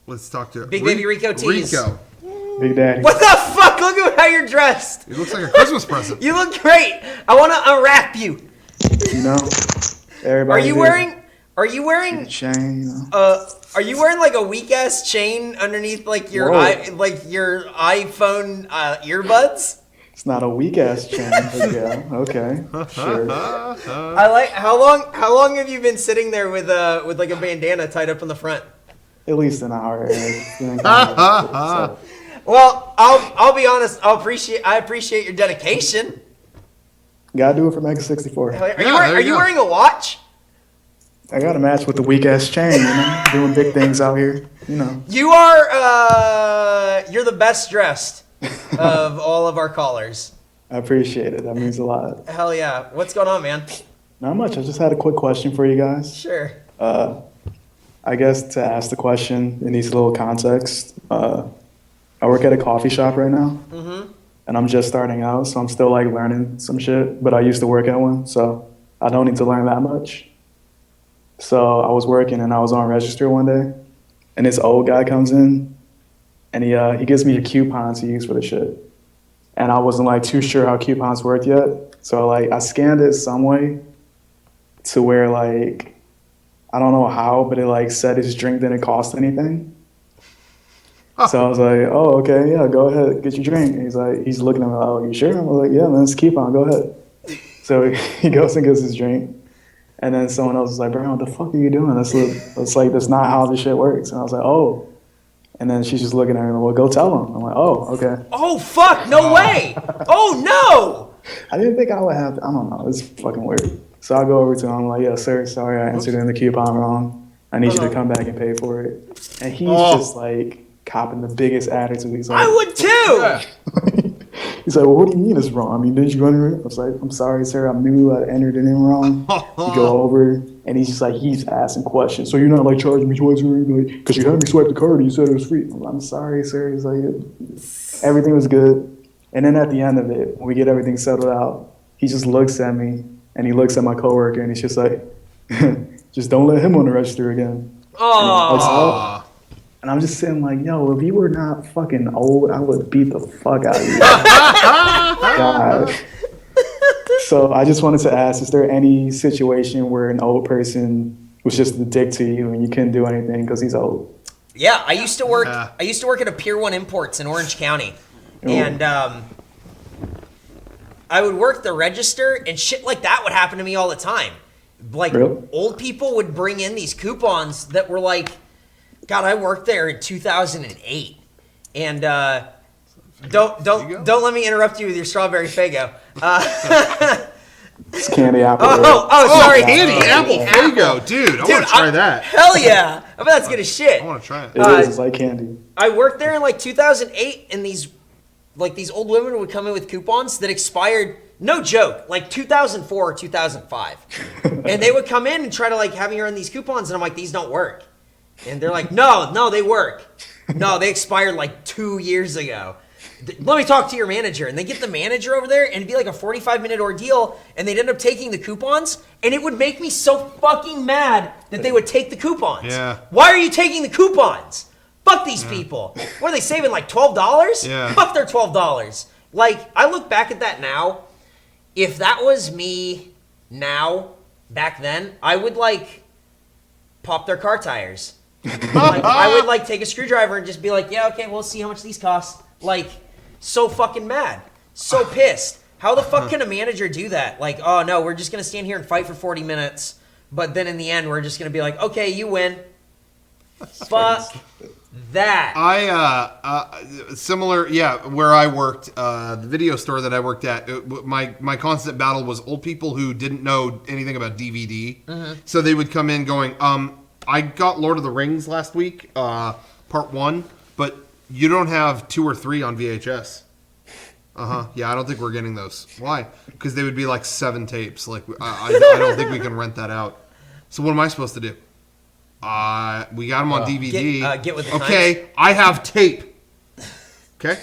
Let's talk to Big Baby Rico Tees. Rico. Big Daddy. What the fuck? Look at how you're dressed. It looks like a Christmas present. You look great. I want to unwrap you. You know, everybody. Are you wearing? Chain, you know? Are you wearing like a weak ass chain underneath like your your iPhone earbuds? It's not a weak ass chain, but yeah, okay, sure. I like how long have you been sitting there with like a bandana tied up in the front? At least an hour. So. Well, I'll be honest. I appreciate your dedication. Gotta do it for Mega64. Are you wearing a watch? I got a match with the weak ass chain, you know, doing big things out here, you know. You are you're the best dressed of all of our callers. I appreciate it. That means a lot. Hell yeah. What's going on, man? Not much. I just had a quick question for you guys. Sure. I guess to ask the question, it needs a little context. I work at a coffee shop right now, and I'm just starting out, so I'm still like learning some shit, but I used to work at one, so I don't need to learn that much. So I was working and I was on register one day, and this old guy comes in, and he gives me a coupon to use for the shit. And I wasn't like too sure how coupons worked yet, so like I scanned it some way to where like I don't know how, but it like said his drink didn't cost anything. So I was like, oh, okay, yeah, go ahead, get your drink. And he's looking at me like, oh, you sure? I was like, yeah, man, it's a coupon, go ahead. So he goes and gets his drink. And then someone else was like, bro, what the fuck are you doing? That's not how this shit works. And I was like, oh. And then she's just looking at me like, well, go tell him. I'm like, oh, okay. Oh, fuck, no way. Oh, no. I didn't think I would have to, I don't know, it's fucking weird. So I go over to him, I'm like, yeah, sir, sorry, I answered in the coupon wrong. I need you to come back and pay for it. And he's just like copping the biggest attitude. He's like, I would too. He's like, well, what do you mean it's wrong? I mean, didn't you run it? I was like, I'm sorry, sir, I'm new, I entered it in wrong. You go over, and he's just like, he's asking questions. So you're not like charging me twice, because you had me swipe the card and you said it was free. I'm sorry, sir. He's like, everything was good. And then at the end of it, when we get everything settled out, he just looks at me, and he looks at my coworker, and he's just like, just don't let him on the register again. Oh. And I'm just sitting like, yo, if you were not fucking old, I would beat the fuck out of you. God. So I just wanted to ask, is there any situation where an old person was just a dick to you and you couldn't do anything because he's old? Yeah, I used to work at a Pier 1 Imports in Orange County. Ooh. And I would work the register, and shit like that would happen to me all the time. Like, really? Old people would bring in these coupons that were like, God, I worked there in 2008, and don't let me interrupt you with your strawberry Faygo. It's candy apple. Sorry, candy apple Faygo, dude. I want to try that. Hell yeah, I bet that's good as shit. I want to try it. It's like candy. I worked there in like 2008, and these old women would come in with coupons that expired. No joke, like 2004 or 2005, and they would come in and try to like have me run these coupons, and I'm like, these don't work. And they're like, no, they work. No, they expired like 2 years ago. Let me talk to your manager. And they get the manager over there, and it'd be like a 45-minute ordeal, and they'd end up taking the coupons, and it would make me so fucking mad that they would take the coupons. Yeah. Why are you taking the coupons? Fuck these people. What are they saving, like $12? Yeah. Fuck their $12. Like, I look back at that now. If that was me now, back then, I would like pop their car tires. Like, I would like take a screwdriver and just be like, yeah, okay, we'll see how much these cost. Like, so fucking mad, so pissed. How the fuck can a manager do that? Like, oh no, we're just gonna stand here and fight for 40 minutes, but then in the end, we're just gonna be like, okay, you win. Fuck that. Similar, yeah, where I worked, the video store that I worked at, my constant battle was old people who didn't know anything about DVD. So they would come in going, I got Lord of the Rings last week, part 1, but you don't have 2 or 3 on VHS. Yeah, I don't think we're getting those. Why? Because they would be like 7 tapes. Like, I don't think we can rent that out. So what am I supposed to do? We got them on DVD. Get with the okay, times. I have tape. Okay?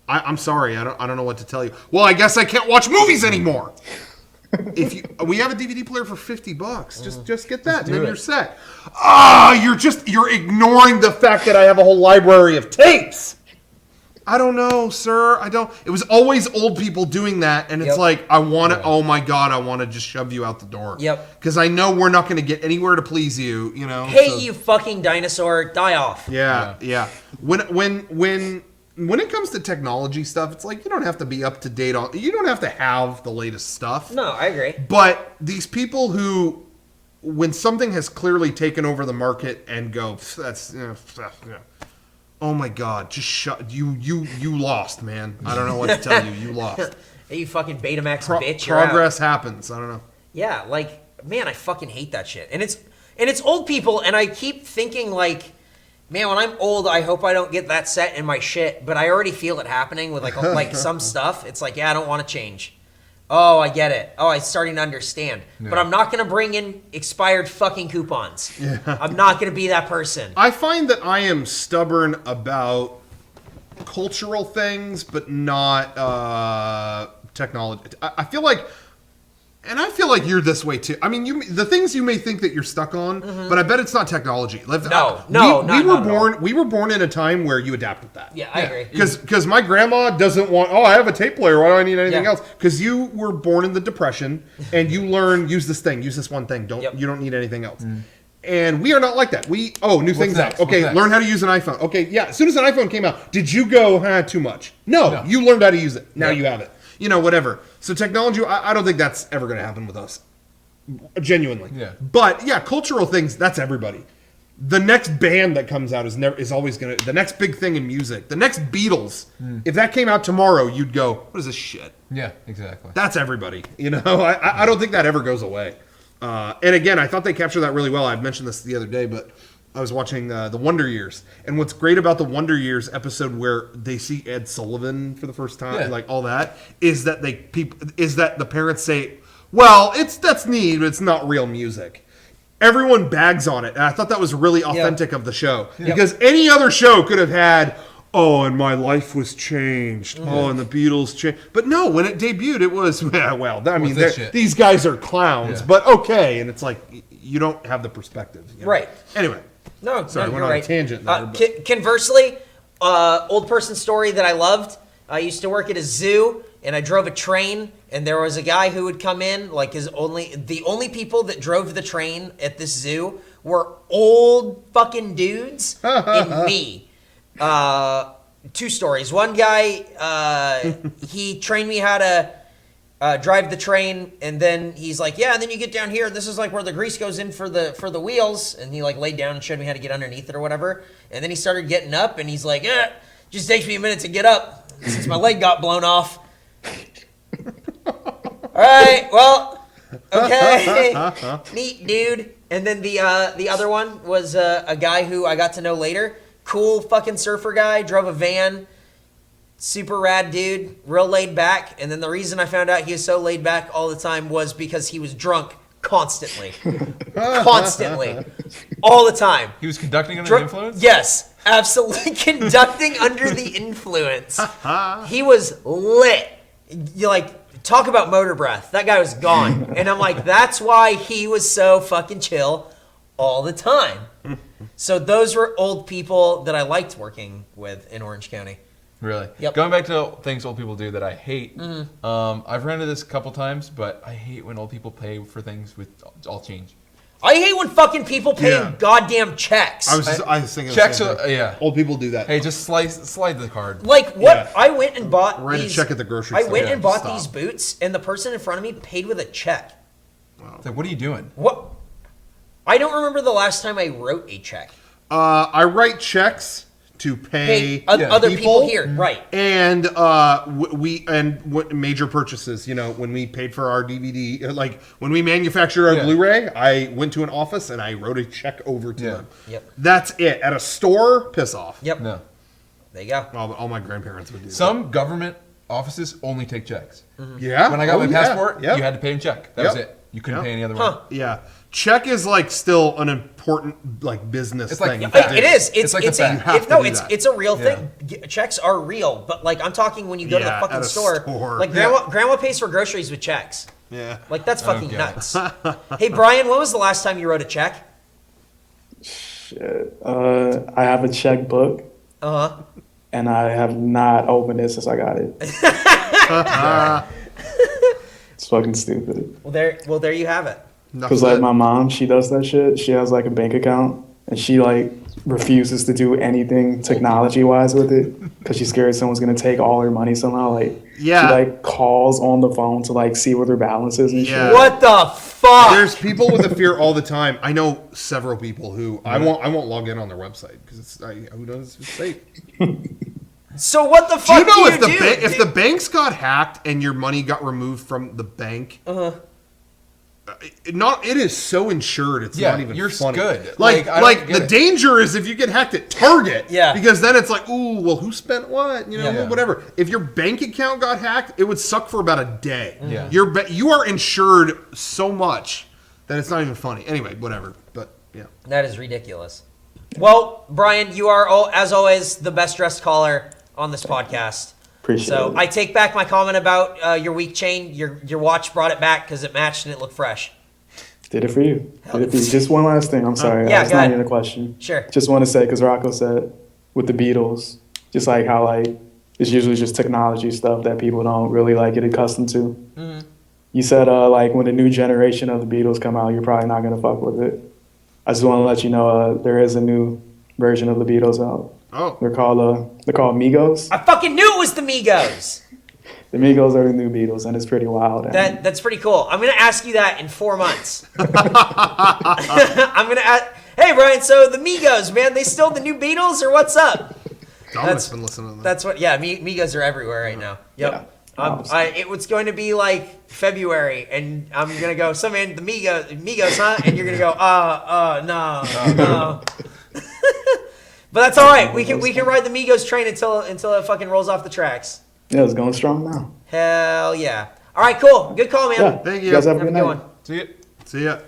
I'm sorry, I don't know what to tell you. Well, I guess I can't watch movies anymore. we have a DVD player for $50. Just get that, and then it. you're set. You're ignoring the fact that I have a whole library of tapes. I don't know, sir. I don't. It was always old people doing that, and it's like, I want to. Oh my god, I want to just shove you out the door. Yep. Because I know we're not going to get anywhere to please you. You know. Hey, you fucking dinosaur, die off. Yeah. When it comes to technology stuff, it's like you don't have to be up to date on. You don't have to have the latest stuff. No, I agree. But these people who, when something has clearly taken over the market and go, that's. Oh my god, just shut you lost, man. I don't know what to tell you. You lost. Hey, you fucking Betamax bitch. You're Progress out. happens. I don't know. Yeah, like, man, I fucking hate that shit. And it's old people, and I keep thinking like, man, when I'm old, I hope I don't get that set in my shit, but I already feel it happening with like some stuff. It's like, yeah, I don't want to change. Oh, I get it. Oh, I'm starting to understand. Yeah. But I'm not going to bring in expired fucking coupons. Yeah. I'm not going to be that person. I find that I am stubborn about cultural things, but not technology. I feel like, and I feel like you're this way too. I mean, the things you may think that you're stuck on, but I bet it's not technology. We were born in a time where you adapt with that. Yeah, I agree. Because my grandma doesn't want. Oh, I have a tape player. Why do I need anything else? Because you were born in the Depression, and you learn use this one thing. You don't need anything else. And we are not like that. New things out. Okay, learn how to use an iPhone. Okay, yeah. As soon as an iPhone came out, did you go too much? No, you learned how to use it. Now you have it. You know, whatever. So technology, I don't think that's ever going to happen with us. Genuinely. Yeah. But yeah, cultural things, that's everybody. The next band that comes out is always going to, the next big thing in music, the next Beatles, if that came out tomorrow, you'd go, what is this shit? Yeah, exactly. That's everybody. You know, I don't think that ever goes away. And again, I thought they captured that really well. I mentioned this the other day, but I was watching the Wonder Years, and what's great about the Wonder Years episode where they see Ed Sullivan for the first time, like all that, is that the parents say, "Well, that's neat, but it's not real music." Everyone bags on it, and I thought that was really authentic of the show because any other show could have had, "Oh, and my life was changed. Oh, and the Beatles changed." But no, when it debuted, it was these guys are clowns, but okay, and it's like you don't have the perspective, you know? Right? Anyway. No, sorry, you're went on right. a tangent there, conversely, old person story that I loved. I used to work at a zoo, and I drove a train, and there was a guy who would come in, like the only people that drove the train at this zoo were old fucking dudes and me. Two stories. One guy, he trained me how to drive the train, and then he's like, yeah, and then you get down here, and this is like where the grease goes in for the wheels, and he like laid down and showed me how to get underneath it or whatever, and then he started getting up, and he's like, just takes me a minute to get up since my leg got blown off. All right, well, okay, neat dude. And then the other one was a guy who I got to know later, cool fucking surfer guy, drove a van. Super rad dude, real laid back. And then the reason I found out he was so laid back all the time was because he was drunk constantly. Constantly. All the time. He was conducting under the influence? Yes, absolutely conducting under the influence. He was lit. You like, talk about motor breath. That guy was gone. And I'm like, that's why he was so fucking chill all the time. So those were old people that I liked working with in Orange County. Really? Yep. Going back to things old people do that I hate, I've run into this a couple times, but I hate when old people pay for things with all change. I hate when fucking people pay goddamn checks. I was thinking checks. Old people do that. Hey, just slide the card. Like what? Yeah. I went and bought Write a check at the grocery store. I went and bought these boots, and the person in front of me paid with a check. Wow. Like, what are you doing? What? I don't remember the last time I wrote a check. I write checks to pay other people here, right? And major purchases. You know, when we paid for our DVD, like when we manufactured our Blu-ray, I went to an office and I wrote a check over to them. Yep. That's it. At a store, piss off. Yep. No. There you go. All my grandparents would do that. Some government offices only take checks. Mm-hmm. Yeah. When I got my passport, you had to pay in check. That was it. You couldn't pay any other way. Yeah. Check is like still an important like business thing. It is. It's a real Yeah. thing. Checks are real, but like I'm talking when you go to the fucking at a store. store. Like grandma pays for groceries with checks. Yeah. Like, that's fucking Okay. nuts. Hey, Brian, when was the last time you wrote a check? Shit. I have a checkbook, Uh-huh. and I have not opened it since I got it. It's fucking stupid. Well, there you have it. Because like my mom, she does that shit. She has like a bank account, and she like refuses to do anything technology wise with it because she's scared someone's gonna take all her money somehow. Like Yeah. she like calls on the phone to like see what her balance is and Yeah. shit. What the fuck? There's people with a fear all the time. I know several people who I won't log in on their website because who knows if it's safe. So what the Do fuck you know do if the do? if the banks got hacked and your money got removed from the bank? It is so insured. It's Yeah, not even you're funny. good. Like Like, I don't get the it. danger is if you get hacked at Target. Yeah. Because then it's like, ooh, well, who spent what? You know, Yeah. whatever. If your bank account got hacked, it would suck for about a day. Yeah. You are insured so much that it's not even funny. Anyway, whatever. But yeah. That is ridiculous. Well, Brian, you are, as always, the best dressed caller on this podcast. Appreciate So it. I take back my comment about your weak chain. Your watch brought it back because it matched and it looked fresh. Did it for you. Did it for you. Just one last thing. I'm sorry. yeah, That's go not ahead. even a question. Sure. Just want to say, because Rocco said with the Beatles, just like how like it's usually just technology stuff that people don't really like get accustomed to. Mm-hmm. You said like when the new generation of the Beatles come out, you're probably not gonna fuck with it. I just want to let you know there is a new version of the Beatles out. Oh. They're called Migos. I fucking knew it was the Migos. The Migos are the new Beatles, and it's pretty wild. And That's pretty cool. I'm gonna ask you that in 4 months. I'm gonna ask. Hey, Brian. So the Migos, man, they still the new Beatles or what's up? Dominic's been listening to that. That's what. Yeah, Migos are everywhere right now. Yep. Yeah. It was going to be like February, and I'm gonna go. So man, the Migos, huh? And you're gonna go. No. But that's all right. We can ride the Migos train until it fucking rolls off the tracks. Yeah, it's going strong now. Hell yeah. All right, cool. Good call, man. Yeah. Thank You guys have a Have a good good night. one. See ya. See ya.